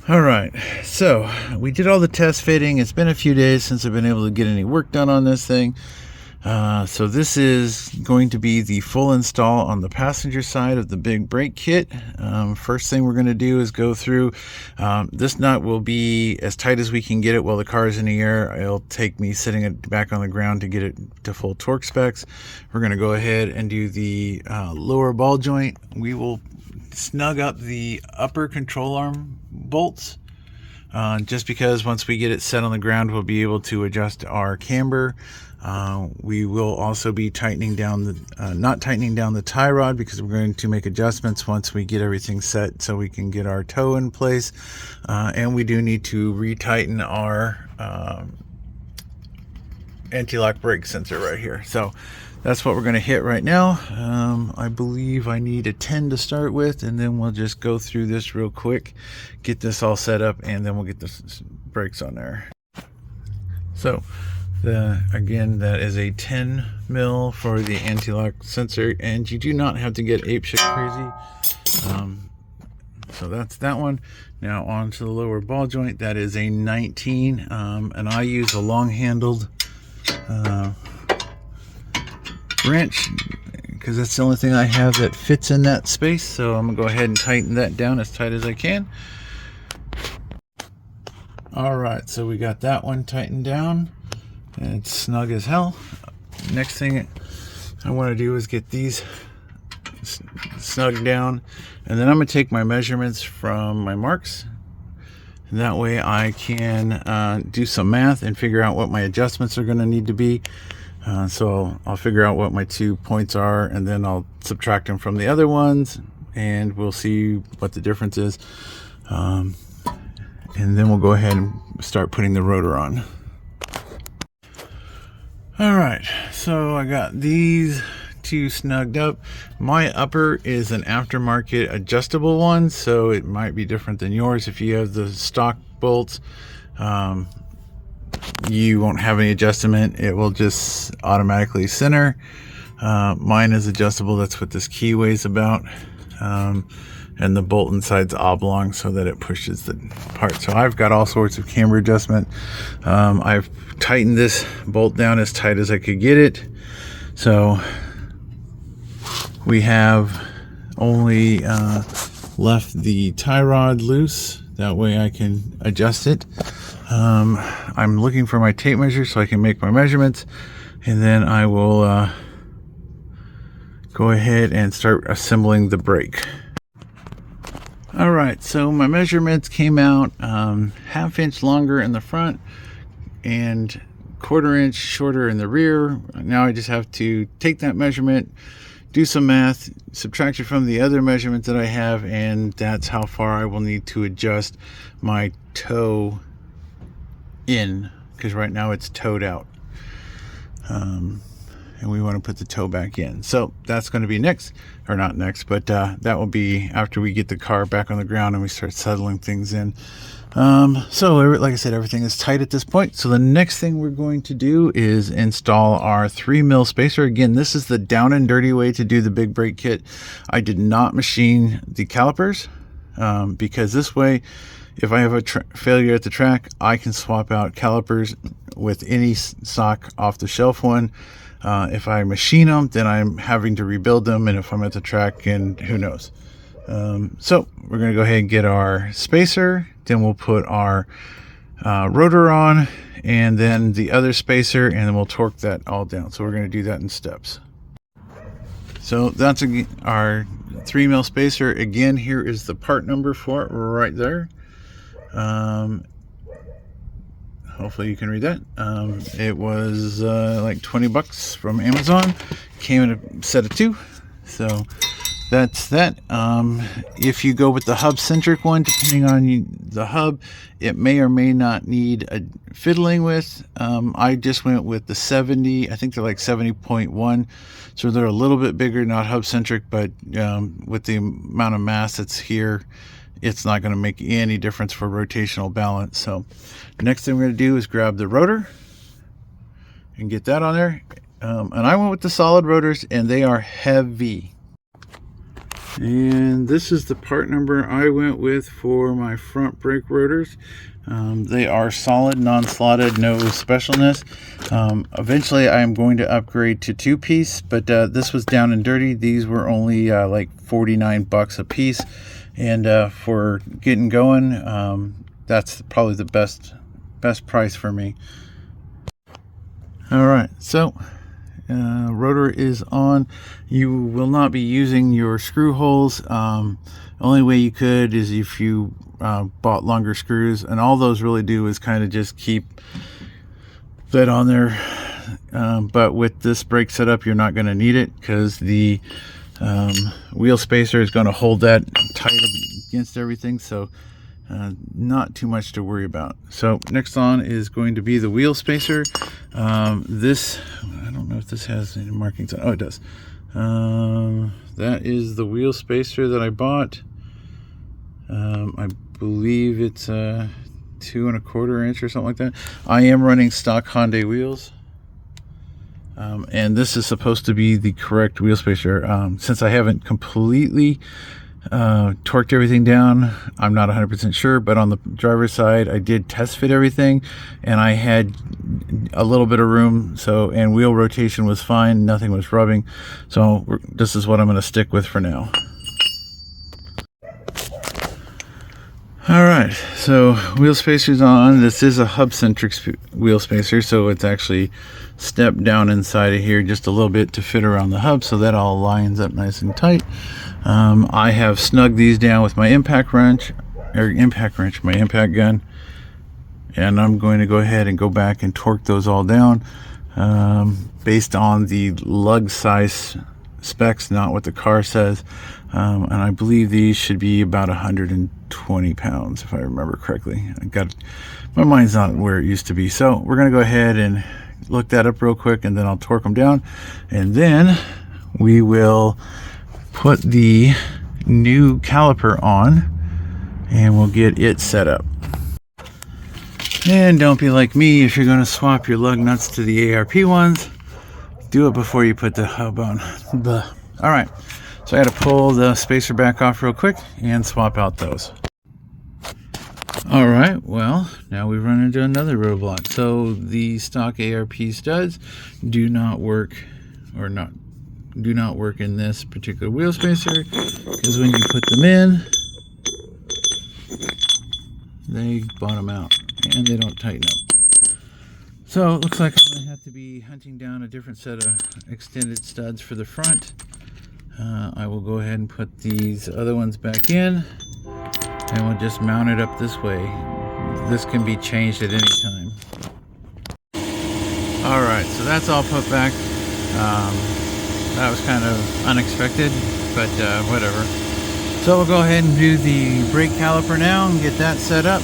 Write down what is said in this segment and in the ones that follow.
All right, so we did all the test fitting. It's been a few days since I've been able to get any work done on this thing. So this is going to be the full install on the passenger side of the big brake kit. First thing we're going to do is go through, this nut will be as tight as we can get it while the car is in the air. It'll take me sitting it back on the ground to get it to full torque specs. We're going to go ahead and do the lower ball joint. We will snug up the upper control arm bolts, just because once we get it set on the ground, we'll be able to adjust our camber. We will also be tightening down the not tightening down the tie rod, because we're going to make adjustments once we get everything set so we can get our toe in place. And we do need to retighten our anti-lock brake sensor right here. So that's what we're going to hit right now. I believe I need a 10 to start with, and then we'll just go through this real quick, get this all set up, and then we'll get the brakes on there. So again, that is a 10 mil for the anti-lock sensor, and you do not have to get apeshit crazy. So that's that one. Now on to the lower ball joint. That is a 19, and I use a long-handled wrench because that's the only thing I have that fits in that space. So I'm gonna go ahead and tighten that down as tight as I can. All right, so we got that one tightened down and it's snug as hell. Next thing I want to do is get these snugged down, and then I'm gonna take my measurements from my marks, and that way I can do some math and figure out what my adjustments are going to need to be. So I'll figure out what my 2 points are, and then I'll subtract them from the other ones, and we'll see what the difference is. And then we'll go ahead and start putting the rotor on. All right, so I got these two snugged up. My upper is an aftermarket adjustable one, so it might be different than yours. If you have the stock bolts, you won't have any adjustment. It will just automatically center. Mine is adjustable. That's what this keyway is about. And the bolt inside's oblong so that it pushes the part. So I've got all sorts of camber adjustment. I've tightened this bolt down as tight as I could get it. So we have only left the tie rod loose. That way I can adjust it. I'm looking for my tape measure so I can make my measurements, and then I will go ahead and start assembling the brake. All right, so my measurements came out ½ inch longer in the front and ½ inch shorter in the rear. Now I just have to take that measurement, do some math, subtract it from the other measurements that I have, and that's how far I will need to adjust my toe in, because right now it's toed out, and we want to put the toe back in. So that's going to be next, or not next, but that will be after we get the car back on the ground and we start settling things in. So like I said, everything is tight at this point. So the next thing we're going to do is install our 3 mil spacer. Again, this is the down and dirty way to do the big brake kit. I did not machine the calipers, because this way, if I have a failure at the track, I can swap out calipers with any stock off the shelf one. If I machine them, then I'm having to rebuild them, and if I'm at the track, and who knows. So we're going to go ahead and get our spacer, then we'll put our rotor on, and then the other spacer, and then we'll torque that all down. So we're going to do that in steps. So that's our 3 mil spacer. Again, here is the part number for it right there. Hopefully you can read that. It was like 20 bucks from Amazon. Came in a set of 2. So that's that. If you go with the hub centric one, depending on the hub, it may or may not need a fiddling with. I just went with the 70. I think they're like 70.1, so they're a little bit bigger, not hub centric, but with the amount of mass that's here, it's not going to make any difference for rotational balance. So the next thing we're going to do is grab the rotor and get that on there. And I went with the solid rotors, and they are heavy. And this is the part number I went with for my front brake rotors. They are solid, non-slotted, no specialness. Eventually I'm going to upgrade to 2-piece, but this was down and dirty. These were only like 49 bucks a piece, and for getting going, that's probably the best price for me. All right, so rotor is on. You will not be using your screw holes. Only way you could is if you bought longer screws, and all those really do is kind of just keep that on there. But with this brake setup, you're not going to need it, because the wheel spacer is going to hold that tight against everything, so not too much to worry about. So next on is going to be the wheel spacer. This, I don't know if this has any markings on. Oh, it does. That is the wheel spacer that I bought. I believe it's 2 1/4 inch or something like that. I am running stock Hyundai wheels, and this is supposed to be the correct wheel spacer. Since I haven't completely torqued everything down, I'm not 100% sure, but on the driver's side I did test fit everything, and I had a little bit of room, so, and wheel rotation was fine, nothing was rubbing, so this is what I'm going to stick with for now. All right, so wheel spacer's on. This is a hub centric wheel spacer, so it's actually stepped down inside of here just a little bit to fit around the hub, so that all lines up nice and tight. I have snugged these down with my impact wrench, my impact gun, and I'm going to go ahead and go back and torque those all down based on the lug size specs, not what the car says. And I believe these should be about 120 pounds, if I remember correctly. My mind's not where it used to be, so we're going to go ahead and look that up real quick, and then I'll torque them down, and then we will put the new caliper on and we'll get it set up. And don't be like me. If you're going to swap your lug nuts to the ARP ones, do it before you put the hub on. All right, so I got to pull the spacer back off real quick and swap out those. All right, well, now we run into another roadblock. So the stock ARP studs do not work in this particular wheel spacer, because when you put them in, they bottom out and they don't tighten up. So it looks like I'm going to have to be hunting down a different set of extended studs for the front. I will go ahead and put these other ones back in, and we'll just mount it up this way. This can be changed at any time. All right, so that's all put back. That was kind of unexpected, but whatever. So we'll go ahead and do the brake caliper now and get that set up,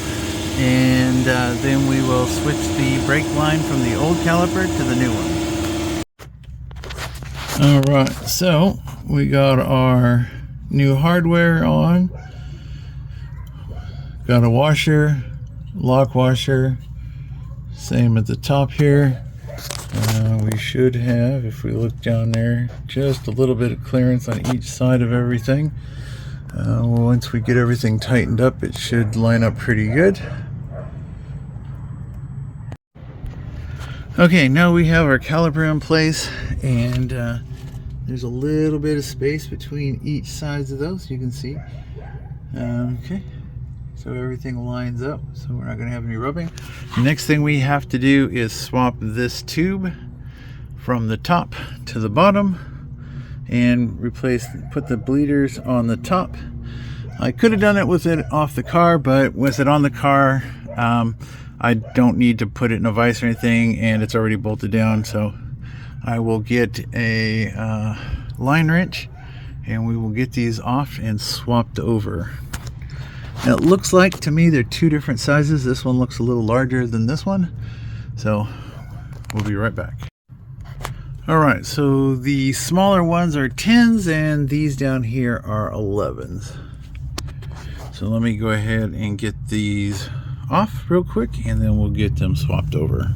and then we will switch the brake line from the old caliper to the new one. All right, so we got our new hardware on. Got a washer, lock washer, same at the top here. We should have, if we look down there, just a little bit of clearance on each side of everything. Once we get everything tightened up, it should line up pretty good. Okay, now we have our caliper in place, and there's a little bit of space between each sides of those, you can see. Okay, so everything lines up, so we're not going to have any rubbing. The next thing we have to do is swap this tube from the top to the bottom and put the bleeders on the top. I could have done it with it off the car, but with it on the car, I don't need to put it in a vise or anything, and it's already bolted down. So I will get a line wrench, and we will get these off and swapped over. Now, it looks like to me they're two different sizes. This one looks a little larger than this one, so we'll be right back. All right, so the smaller ones are 10s, and these down here are 11s. So let me go ahead and get these off real quick, and then we'll get them swapped over.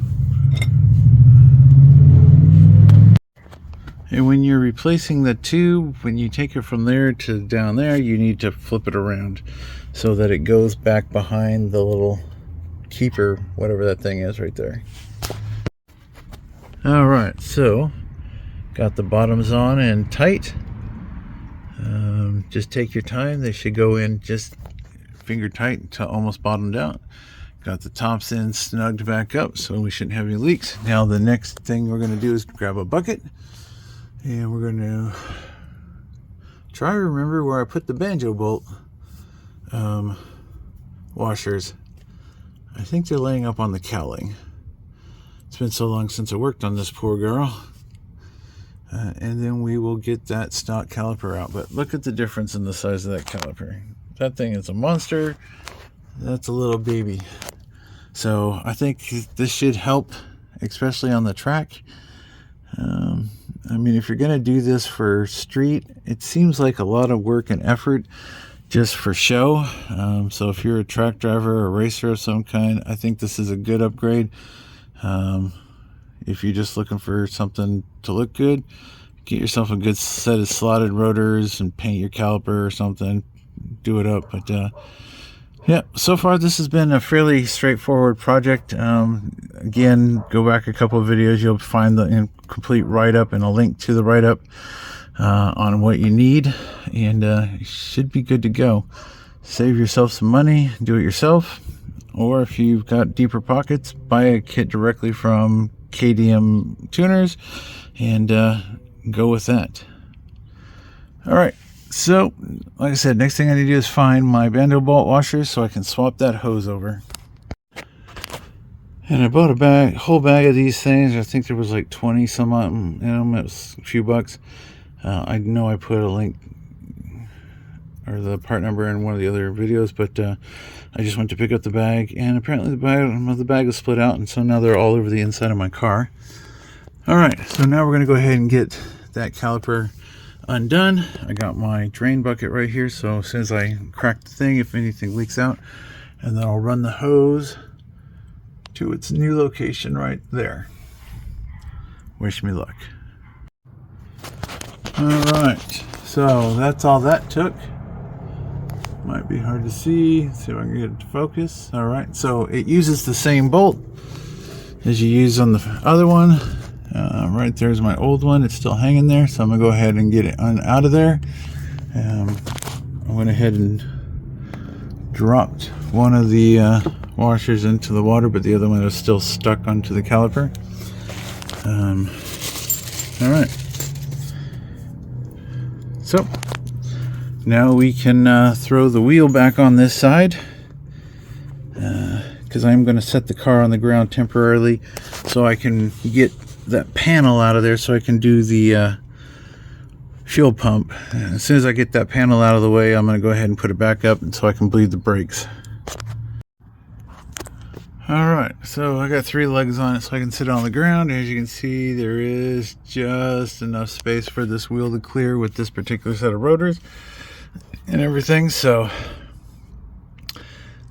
And when you're replacing the tube, when you take it from there to down there, you need to flip it around so that it goes back behind the little keeper, whatever that thing is right there. All right, so got the bottoms on and tight. Just take your time. They should go in just finger tight to almost bottomed out. Got the tops in snugged back up, so we shouldn't have any leaks. Now the next thing we're going to do is grab a bucket, and we're going to try to remember where I put the banjo bolt washers. I think they're laying up on the cowling. It's been so long since I worked on this poor girl. And then we will get that stock caliper out. But look at the difference in the size of that caliper. That thing is a monster. That's a little baby. So I think this should help, especially on the track. I mean, if you're going to do this for street, it seems like a lot of work and effort just for show. So if you're a track driver or a racer of some kind, I think this is a good upgrade. If you're just looking for something to look good, get yourself a good set of slotted rotors and paint your caliper or something, do it up. But yeah, so far this has been a fairly straightforward project. Again, go back a couple of videos, you'll find the complete write-up and a link to the write-up on what you need, and you should be good to go. Save yourself some money, do it yourself, or if you've got deeper pockets, buy a kit directly from KDM tuners and go with that. All right, so like I said, next thing I need to do is find my banjo bolt washers so I can swap that hose over. And I bought a whole bag of these things. I think there was like 20 some of them in them. It was a few bucks. I know I put a link or the part number in one of the other videos, but I just went to pick up the bag, and apparently the bag was split out, and so now they're all over the inside of my car. All right, so now we're going to go ahead and get that caliper undone. I got my drain bucket right here, so as soon as I crack the thing, if anything leaks out, and then I'll run the hose to its new location right there. Wish me luck. All right, so that's all that took. Might be hard to see. Let's see if I can get it to focus. All right, so it uses the same bolt as you use on the other one. Right there's my old one. It's still hanging there, so I'm gonna go ahead and get it out of there. I went ahead and dropped one of the washers into the water, but the other one is still stuck onto the caliper. All right, so now we can throw the wheel back on this side, because I'm going to set the car on the ground temporarily so I can get that panel out of there so I can do the fuel pump. As soon as I get that panel out of the way, I'm going to go ahead and put it back up and so I can bleed the brakes. Alright, so I got 3 legs on it so I can sit on the ground. As you can see, there is just enough space for this wheel to clear with this particular set of rotors and everything, so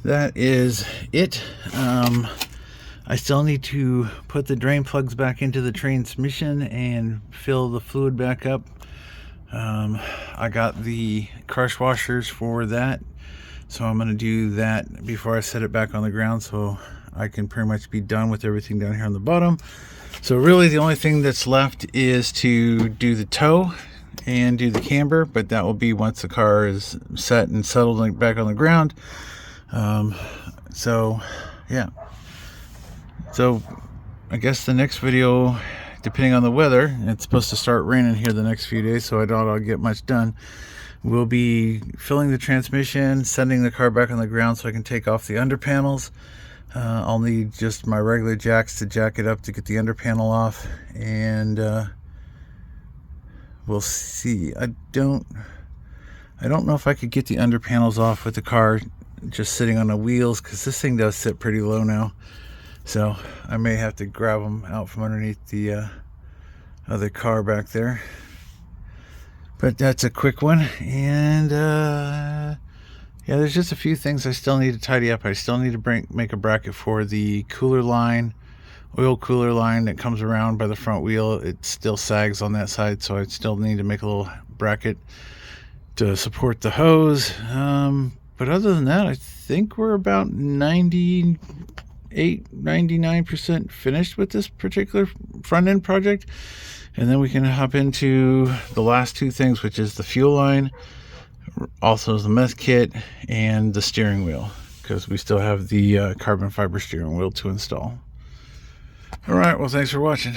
that is it. I still need to put the drain plugs back into the transmission and fill the fluid back up. I got the crush washers for that, so I'm going to do that before I set it back on the ground so I can pretty much be done with everything down here on the bottom. So really the only thing that's left is to do the toe and do the camber, but that will be once the car is set and settled back on the ground. So yeah, so I guess the next video, depending on the weather, it's supposed to start raining here the next few days, so I doubt I'll get much done. We'll be filling the transmission, sending the car back on the ground so I can take off the under panels. I'll need just my regular jacks to jack it up to get the under panel off, and we'll see. I don't know if I could get the under panels off with the car just sitting on the wheels, because this thing does sit pretty low now, so I may have to grab them out from underneath the other car back there. But that's a quick one, and yeah, there's just a few things I still need to tidy up. I still need to make a bracket for the cooler line oil cooler line that comes around by the front wheel. It still sags on that side, so I still need to make a little bracket to support the hose. But other than that, I think we're about 99% finished with this particular front end project. And then we can hop into the last two things, which is the fuel line, also the meth kit, and the steering wheel, because we still have the carbon fiber steering wheel to install. All right, well, thanks for watching.